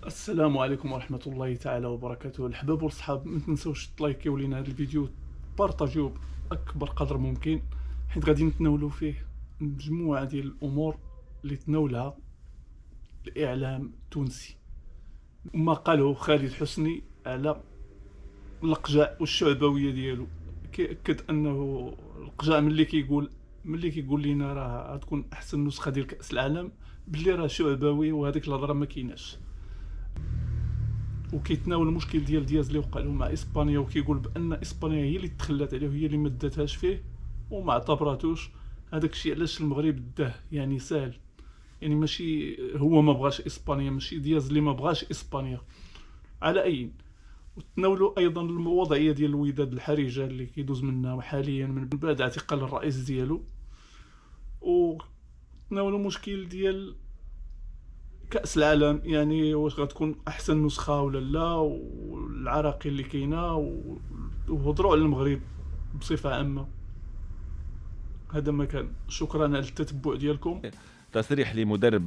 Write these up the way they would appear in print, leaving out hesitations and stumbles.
السلام عليكم ورحمة الله تعالى وبركاته. الحباب والصحاب، ما تنسوش تلايكيو لينا هذا الفيديو، بارطاجيوه بأكبر قدر ممكن، حيت غادي نتناولوا فيه مجموعة ديال الأمور اللي تناولها الإعلام التونسي. وما قاله خالد حسني على القجاء والشعبوية ديالو، كيأكد أنه القجاء ملي كيقول لينا راه غتكون أحسن نسخة ديال كأس العالم، بلي راه شعبوي وهذيك الهضرة ما كايناش. وكيتناول المشكل ديال دياز اللي وقع له مع اسبانيا، وكيقول بان اسبانيا هي اللي تخلات عليه وهي اللي ما داتهاش فيه وما اعتبراتوش. هذاك الشيء علاش المغرب داه يعني ساهل، يعني ماشي هو ما بغاش اسبانيا، ماشي دياز اللي ما بغاش اسبانيا. على اي، وتناولوا ايضا الوضعيه ديال الوداد الحرجه اللي كيدوز منها حاليا من بعد اعتقال الرئيس ديالو، وتناولوا مشكل ديال كأس العالم، يعني واش غتكون احسن نسخة ولا لا، والعراقيل اللي كاينه، وهضروا على المغرب بصفة عامة. هذا ما كان. شكرا على التتبع ديالكم. تصريح لمدرب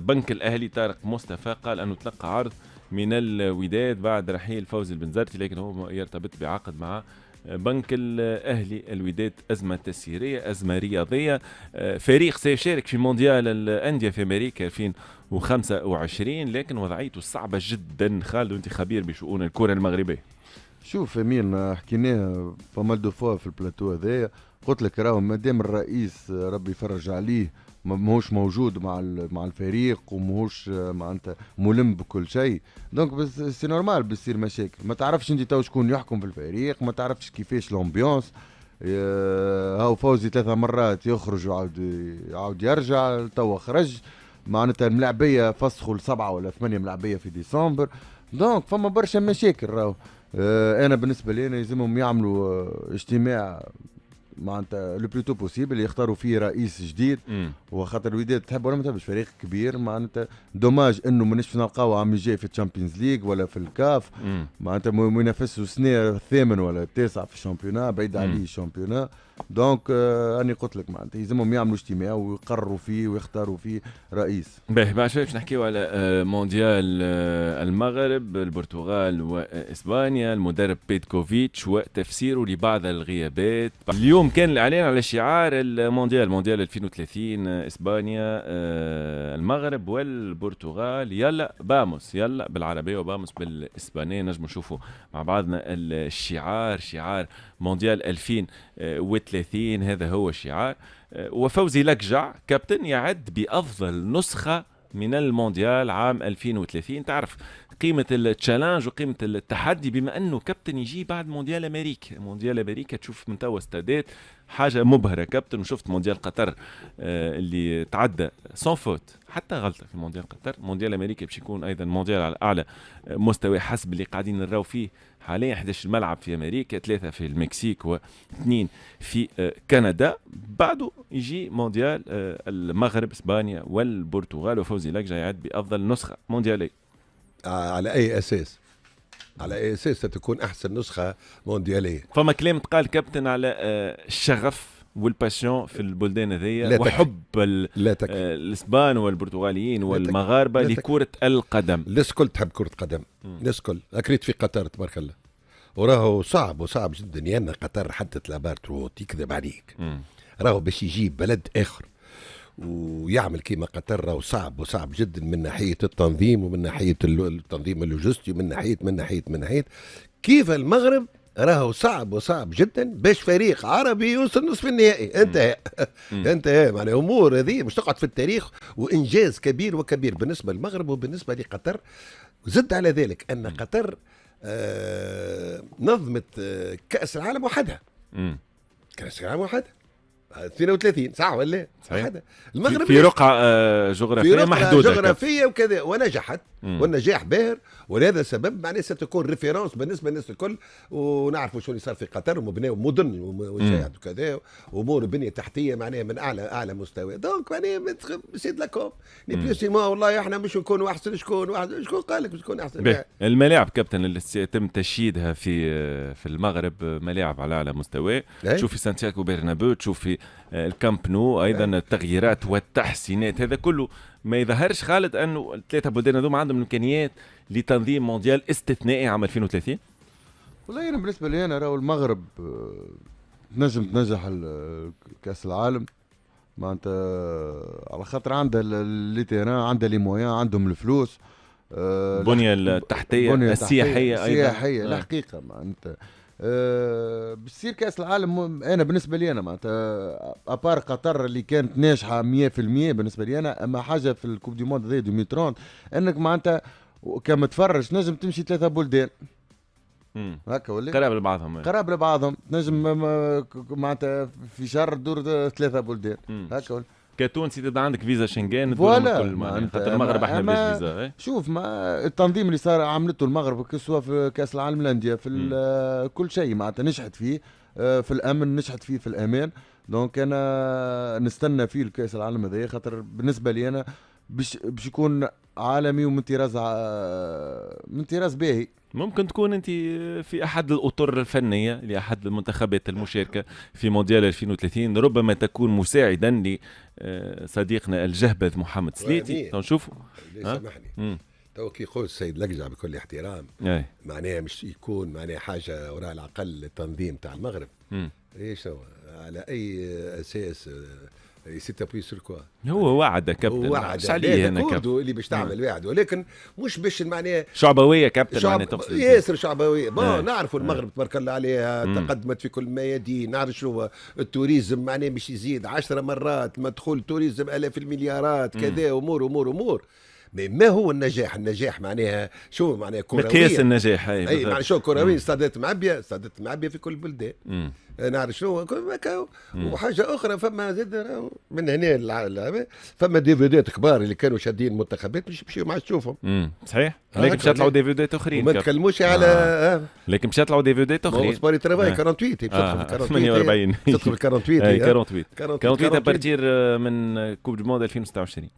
بنك الأهلي طارق مصطفى، قال أنه تلقى عرض من الوداد بعد رحيل فوزي البنزرتي، لكن هو يرتبط بعقد مع بنك الأهلي. الوداد أزمة تسييرية، أزمة رياضية. فريق سيشارك في مونديال الأندية في أمريكا 2025، لكن وضعيته صعبة جدا. خالد، أنت خبير بشؤون الكرة المغربية. شوف امين، حكيناه فمال دو فوا في البلاتو هذايا، قلت لك راهو مادام الرئيس ربي يفرج عليه ماهوش موجود مع الفريق وماهوش معناتها ملم بكل شيء، دونك بس سي نورمال بيصير مشاكل. ما تعرفش انت تو شكون يحكم في الفريق، ما تعرفش كيفاش لومبيونس. هاو فوزي 3 مرات يخرج ويعاود يرجع، تو خرج معناتها الملاعبيه فسخوا ل7 ولا 8 ملاعبيه في ديسمبر، دونك فما برشا مشاكل راهو. انا بالنسبه لي أنا يلزمهم يعملوا اجتماع معناتها لو بلوتو بوسيبل، يختاروا فيه رئيس جديد. وخاطر الوداد تحب ولا ما تحبش فريق كبير، معناتها دوماج انه ماناش نلقاو عام الجاي في الشامبيونز ليج ولا في الكاف، معناتها منافسه السنه الثامن ولا التاسع في الشامبيونا، بعيد عليه الشامبيونا. دونك اني قلت لك معناتها يلزمهم يعملوا اجتماع ويقرروا فيه ويختاروا فيه رئيس. باهي، بعد شوي باش نحكيو على مونديال المغرب، البرتغال واسبانيا، المدرب بيتكوفيتش وتفسيره لبعض الغيابات. اليوم كان الاعلان على شعار المونديال، مونديال 2030، اسبانيا المغرب والبرتغال. يلا باموس، يلا بالعربيه وباموس بالاسبانيه. نجم نشوفوا مع بعضنا الشعار، شعار مونديال 2030، هذا هو الشعار. وفوزي لكجع كابتن يعد بأفضل نسخة من المونديال عام 2030. تعرف قيمة التشالنج وقيمة التحدي، بما أنه كابتن يجي بعد مونديال أمريكا. مونديال أمريكا تشوف من توا استادات حاجة مبهرة كابتن، وشفت مونديال قطر اللي تعدى سون فوت حتى غلطة في مونديال قطر. مونديال أمريكا باش يكون أيضا مونديال على أعلى مستوى حسب اللي قاعدين نراو فيه حاليا. 11 ملعب في أمريكا، 3 في المكسيك و2 في كندا. بعده يجي مونديال المغرب، اسبانيا والبرتغال، وفوزي لكجع يعد بافضل نسخه موندياليه. على اي اساس؟ على اي اساس ستكون احسن نسخه موندياليه؟ فما كلام تقال كابتن على الشغف والباسيون في البلدان هذيا، وحب الاسبان والبرتغاليين والمغاربه لكره القدم. الناس الكل تحب كره قدم، الناس الكل. اكريت في قطر تبارك الله، وراهو صعب جدا، لان قطر حدت لابارتروت يكذب عليك. راهو باش يجيب بلد اخر ويعمل كيما قطر راهو صعب جدا، من ناحيه التنظيم ومن ناحيه التنظيم اللوجستي، من ناحيه كيف المغرب راهو صعب جدا باش فريق عربي يوصل نصف النهائي. انتهى معناها امور هذه مش تقعد في التاريخ، وانجاز كبير بالنسبه للمغرب وبالنسبه لقطر. زد على ذلك ان قطر نظمت كأس العالم وحدها. كأس العالم وحدها 32 ساعة ولا صحيح. المغرب في رقعة جغرافية محدودة، جغرافية وكذا، ونجحت والنجاح باهر. ولهذا السبب معناه ستكون ريفيرونس بالنسبة للناس الكل. ونعرفوا شو اللي صار في قطر، ومبناو مدن وشاهد وكذا، وامور بنية تحتية معناها من اعلى مستوى. دونك معناها سيد لكم نبليسيمون، والله احنا مش نكونوا احسن. شكون قال لك مش نكون احسن؟ الملاعب كابتن اللي يتم تشييدها في المغرب ملاعب على اعلى مستوى. تشوف في سانتياغو برنابيو، تشوف في الكامب نو ايضا التغييرات والتحسينات. هذا كله ما يظهرش خالد انه الثلاثه بلدان هذوما عندهم الامكانيات لتنظيم مونديال استثنائي عام 2030؟ والله انا بالنسبه لي انا راهو المغرب تنجم تنجح كاس العالم معناتها على خاطر عندها لي تيران، عندها لي مويان، عندهم الفلوس، البنيه التحتيه السياحيه ايضا السياحيه الحقيقه معناتها بتصير كاس العالم. انا بالنسبه لي انا معناتها ابار قطر اللي كانت ناجحه 100% بالنسبه لي انا، اما حاجه في الكوب دي موند 2030 انك معناتها كما تفرج نجم تمشي 3 بلدان هكا ولا قراب لبعضهم قراب لبعضهم، نجم معناتها في شهر دور 3 بلدان هكا ولا كتونسي تبدا عندك فيزا شنغن فوالا خاطر المغرب احنا بلاش فيزا. شوف ما التنظيم اللي صار عملته المغرب سواء في كاس العالم للانديه في كل شيء معناتها نجحت فيه في الامن، نجحت فيه في الامان. دونك انا نستنى فيه الكاس العالم هذايا خاطر بالنسبه لي انا باش يكون عالمي ومن طراز باهي. ممكن تكون انت في احد الاطر الفنيه لاحد المنتخبات المشاركه في مونديال 2030، ربما تكون مساعدا لصديقنا الجهبذ محمد سليتي. نشوفوا سامحني تو كي يقول السيد لقجع بكل احترام معناها مش يكون معناها حاجه وراء العقل التنظيم تاع المغرب ايش هو على اي اساس سيتابوي سور كوا هو وعد كابتن وعد عليه هنا كابتن اللي باش تعمل وعد، ولكن مش باش معناها شعبويه كابتن ياسر شعبويه. نعرفوا المغرب تبارك الله عليها تقدمت في كل الميادين، نعرف شنو التوريزم معناه باش يزيد 10 مرات، مدخول توريزم الاف المليارات كذا امور ما هو النجاح؟ النجاح معناها شو معناها كرويا مقياس النجاح اي معناها شو كرويا استادات معبيه في كل البلدان نعرف شنو وحاجه اخرى فما زاد من هنا فما ديفيدات كبار اللي كانوا شادين المنتخبات مش باش ما تشوفهم صحيح، لكن باش يطلعوا ديفيدات اخرين وما نتكلموش على لكن باش يطلعوا ديفيدات اخرين سبوري ترافاي 48 48 تدخل 48 ابارتير من كوب دو موند 2026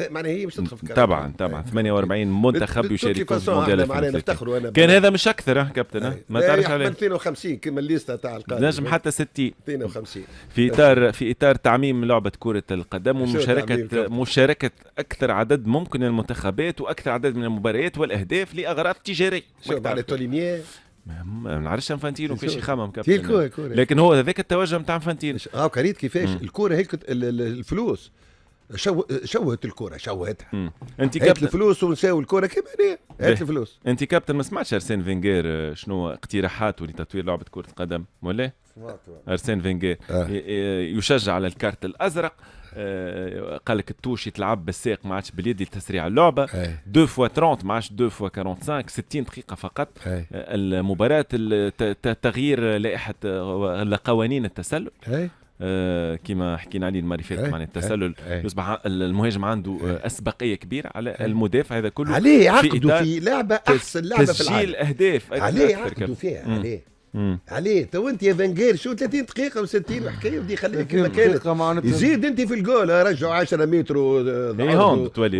معناها هي مش تدخل في طبعا 48 منتخب يشارك في المونديال. نفتخروا كان هذا مش اكثر كابتن ما تعرفش عليه 250 كما الليسته تاع القادم نجم حتى 60 52 في اطار تعميم لعبه كره القدم ومشاركه اكثر عدد ممكن من المنتخبات واكثر عدد من المباريات والاهداف لاغراض تجاريه. شوف على توليمير ما نعرفش انفانتينو كيفاش يخمم كابتن، لكن هو هذاك التوجه نتاع انفانتينو. قريت كيفاش الكره هيك الفلوس شوهت الكره شوهتها. انت كابتن الفلوس ونساو الكره كيما هات الفلوس. انت كابتن ما سمعتش ارسين فينغير شنو اقتراحاته لتطوير لعبه كره القدم ولا؟ ارسين فينغير يشجع على الكارت الازرق، قال لك التوش يتلعب بالساق ما عادش باليد لتسريع اللعبه 2 فوا 30 ما عادش 2 فوا 45 60 دقيقه فقط. المباراه تغيير لائحه قوانين التسلل كما حكينا عليه المره اللي فاتت، معناها التسلل يصبح المهاجم عنده اسبقيه كبيره على المدافع. هذا كله عليه عقدوا في لعبه احسن لعبه في العالم، تسجيل اهداف عليه عقدوا فيها عليه تو انت يا فانجير شو 30 دقيقه و60 وحكايه ودي خليك كما كانت يزيد انت في الجول رجعوا 10 متر هون تولي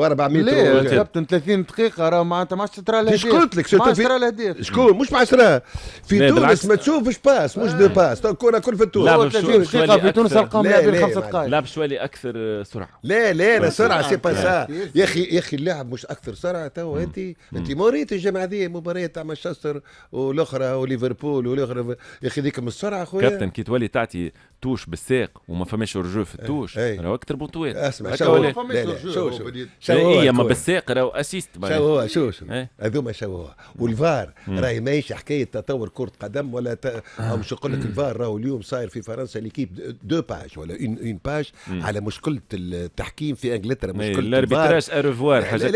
4 متر. لا كابتن 30 دقيقه راه معناتها ما عادش ترى الاهداف. ايش قلت لك؟ ما عادش ترى الاهداف. شكون مش مع سراه في تونس ما تشوفش باس مش دو باس الكره كل في تونس 30 دقيقه في تونس القام لاعبين 5 دقائق. لا بشوالي اكثر سرعه. لا سرعه سي با سا يا اخي اللاعب مش اكثر سرعه. تو انت موريت الجماعه ذي مباريات تاع مانشستر والاخرى وليفربول يا اخي ذيك من السرعه خويا كابتن كي تولي تعطي توش بالساق وما فماش رجوع في التوش راهو اكثر بطولات. اسمع شو ما بالساق راهو اسيست شو هذوما شو والفار راهي ماهيش حكايه تطور كره قدم ولا او مش نقول لك الفار راهو اليوم صاير في فرنسا ليكيب 2 باج ولا اون باج على مشكله التحكيم في انجلترا، مشكله الاربيتراج ارفوار حاجات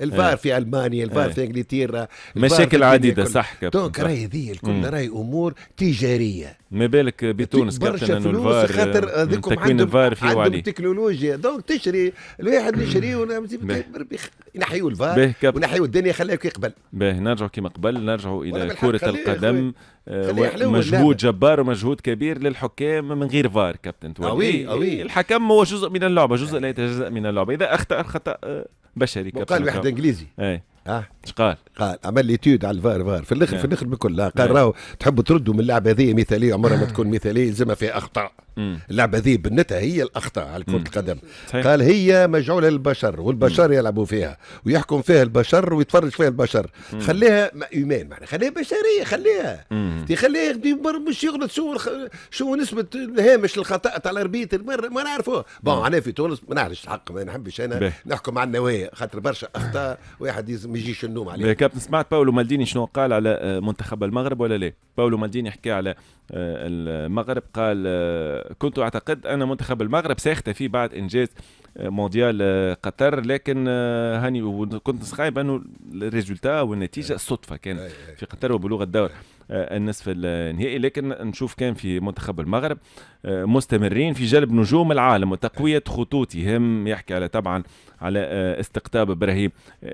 الفار في المانيا الفار في انجلترا مشاكل عديده صح كابتن. دونك راهي ذي الكل راهي امور تجاريه ما بالك بتونس كابتن انه الفار خاطر هذوكم عندهم تكنولوجيا دونك تشري الواحد يشري ينحيوا الفار ونحيوا الدنيا خليك يقبل. نرجعوا كما قبل نرجعوا الى كره القدم مجهود جبار ومجهود كبير للحكام من غير فار كابتن تولي الحكم هو جزء من اللعبه، جزء لا يتجزأ من اللعبه. اذا اخطأ خطأ بشري كابتن. قال واحد انجليزي ايش قال عمل لي تيود على الفار في الاخر بكل قال راهو تحبوا تردوا من اللعبه هذه مثاليه عمرها ما تكون مثاليه لازمها فيها اخطاء. اللعبه ذي بنتها هي الاخطاء على كره القدم. صحيح. قال هي مجعوله للبشر والبشر يلعبوا فيها ويحكم فيها البشر ويتفرج فيها البشر. خليها ايمان معناها، خليها بشريه، خليها خليها مش يغلط. شو نسبه الهامش الخطا تاع الاربيتر ما نعرفوه. بون انا في تونس ما نعرفش الحق، ما نحبش انا نحكم على النوايا خاطر برشا اخطاء واحد ما يجيش النوم عليه. كابتن سمعت باولو مالديني شنو قال على منتخب المغرب ولا لا؟ باولو مالديني حكى على المغرب، قال كنت اعتقد ان منتخب المغرب سيختفي بعد انجاز مونديال قطر، لكن هاني كنت خايب انه الريزولتا والنتيجه صدفه كان في قطر وبلوغ الدور النصف النهائي. لكن نشوف كان في منتخب المغرب مستمرين في جلب نجوم العالم وتقويه خطوطهم. يحكي على طبعا على استقطاب ابراهيم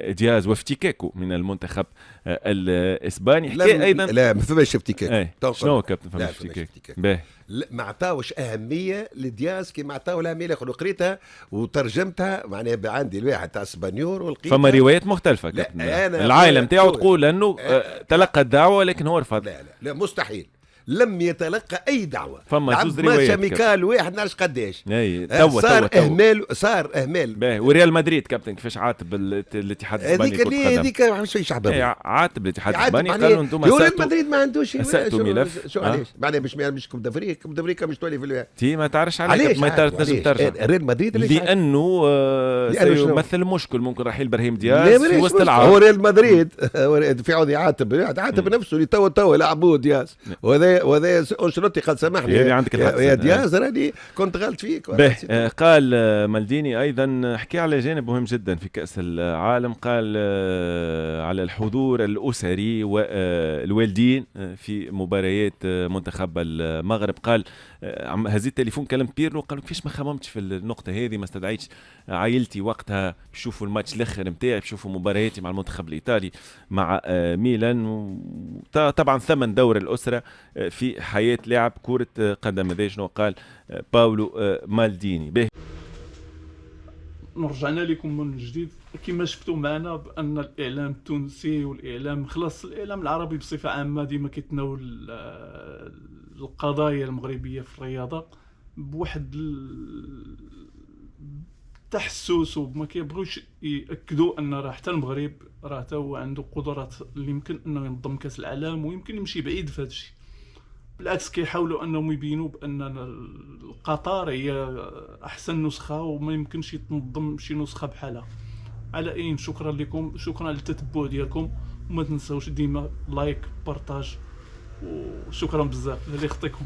دياز وافتكاكه من المنتخب الاسباني. حكى ايضا لا ما فماش افتكاك. شنو كابتن فماش افتكاك؟ ما عطاوش اهميه لدياز كي ما عطاو الاهميه اللي قريتها وترجمتها معناها عندي الواحد تاع اسبانيور ولقيتها فما روايات مختلفه كابتن. العائله نتاعو تقول انه تلقى الدعوه ولكن هو رفض. لا مستحيل، لم يتلقى اي دعوه. فما زوز روايات ميكال واحد نعرفش قداش صار اهمال. وريال مدريد كابتن كيفاش عاتب الاتحاد الاسباني؟ هذيك مش شعب عاتب الاتحاد الاسباني، قالوا انتم ريال مدريد ما عندوش اسأتوا ملف. شو علاش؟ بعدين مش كوب دافريكا مش تولي في الوقت. تي ما تعرفش عليك، ما تنجم ترجع ريال مدريد لانه سيمثل مشكل ممكن رحيل ابراهيم دياز في وسط العالم. هو ريال مدريد في عود يعاتب نفسه اللي تو يلعبوه دياز، وهذا انشلوتي قال سامحني يا دياز راني كنت غلط فيك. قال مالديني ايضا حكي على جانب مهم جدا في كأس العالم، قال على الحضور الاسري والوالدين في مباريات منتخب المغرب. قال هزيت التليفون كلمت بيرلو، قالوا كيفاش ما خممتش في النقطه هذه، ما استدعيتش عائلتي وقتها بيشوفوا الماتش الاخر نتاعي، بيشوفوا مبارياتي مع المنتخب الايطالي مع ميلان. طبعا ثمن دور الاسره في حياه لاعب كره قدم. هذا شنو قال باولو مالديني. رجعنا لكم من جديد. كما شفتوا معنا بان الاعلام التونسي والاعلام خلاص الاعلام العربي بصفه عامه ديما كيتناول القضايا المغربيه في الرياضه بواحد التحسس، وما كيبغيوش ياكدوا ان راه حتى المغرب راه حتى هو عنده قدرات اللي يمكن انه ينظم كاس العالم ويمكن يمشي بعيد في هذا الشيء. بالعكس كيحاولوا انهم يبينوا بان القطر هي احسن نسخه وما يمكنش يتنظم شي نسخه بحالها. على اين شكرا لكم، شكرا على التتبع ديالكم، وما تنساوش ديما لايك بارطاج، وشكرا بزاف اللي خطيكم.